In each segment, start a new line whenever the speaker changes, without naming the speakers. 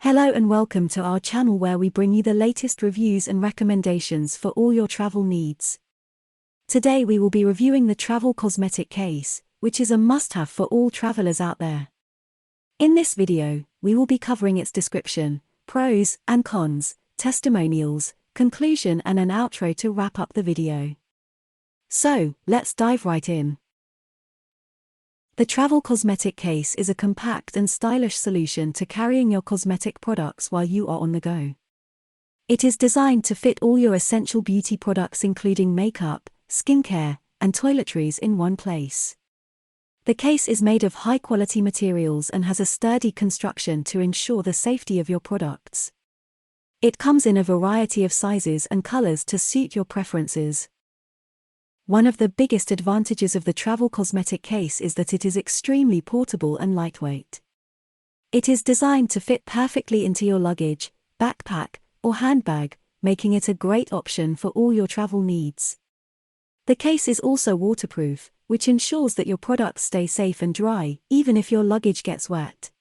Hello and welcome to our channel where we bring you the latest reviews and recommendations for all your travel needs. Today we will be reviewing the Travel Cosmetic Case, which is a must-have for all travelers out there. In this video, we will be covering its description, pros and cons, testimonials, conclusion and an outro to wrap up the video. So, let's dive right in. The Travel Cosmetic Case is a compact and stylish solution to carrying your cosmetic products while you are on the go. It is designed to fit all your essential beauty products including makeup, skincare, and toiletries in one place. The case is made of high-quality materials and has a sturdy construction to ensure the safety of your products. It comes in a variety of sizes and colors to suit your preferences. One of the biggest advantages of the Travel Cosmetic Case is that it is extremely portable and lightweight. It is designed to fit perfectly into your luggage, backpack, or handbag, making it a great option for all your travel needs. The case is also waterproof, which ensures that your products stay safe and dry, even if your luggage gets wet.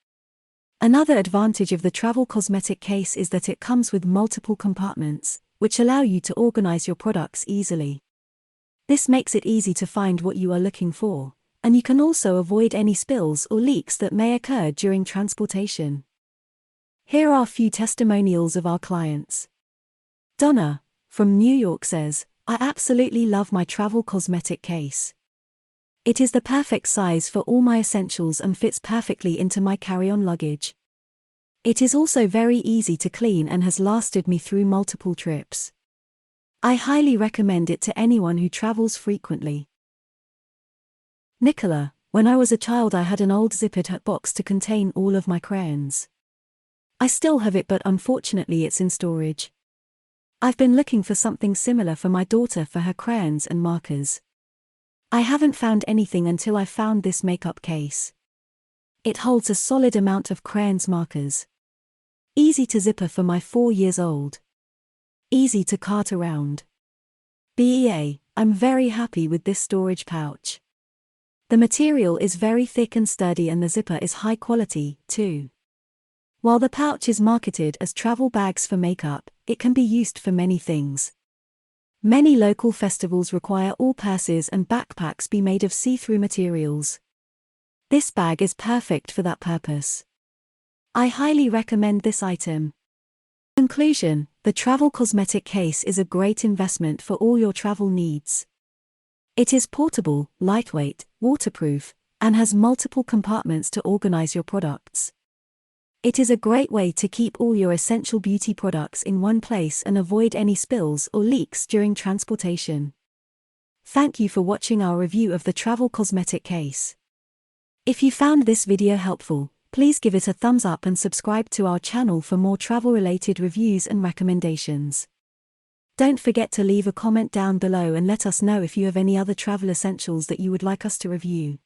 Another advantage of the Travel Cosmetic Case is that it comes with multiple compartments, which allow you to organize your products easily. This makes it easy to find what you are looking for, and you can also avoid any spills or leaks that may occur during transportation. Here are a few testimonials of our clients. Donna, from New York says, "I absolutely love my Travel Cosmetic Case. It is the perfect size for all my essentials and fits perfectly into my carry-on luggage. It is also very easy to clean and has lasted me through multiple trips. I highly recommend it to anyone who travels frequently." Nicola, when I was a child I had an old zippered box to contain all of my crayons. I still have it but unfortunately it's in storage. I've been looking for something similar for my daughter for her crayons and markers. I haven't found anything until I found this makeup case. It holds a solid amount of crayons markers. Easy to zipper for my 4 years old. Easy to cart around. I'm very happy with this storage pouch. The material is very thick and sturdy and the zipper is high quality, too. While the pouch is marketed as travel bags for makeup, it can be used for many things. Many local festivals require all purses and backpacks be made of see-through materials. This bag is perfect for that purpose. I highly recommend this item. Conclusion: the Travel Cosmetic Case is a great investment for all your travel needs. It is portable, lightweight, waterproof, and has multiple compartments to organize your products. It is a great way to keep all your essential beauty products in one place and avoid any spills or leaks during transportation. Thank you for watching our review of the Travel Cosmetic Case. If you found this video helpful, please give it a thumbs up and subscribe to our channel for more travel-related reviews and recommendations. Don't forget to leave a comment down below and let us know if you have any other travel essentials that you would like us to review.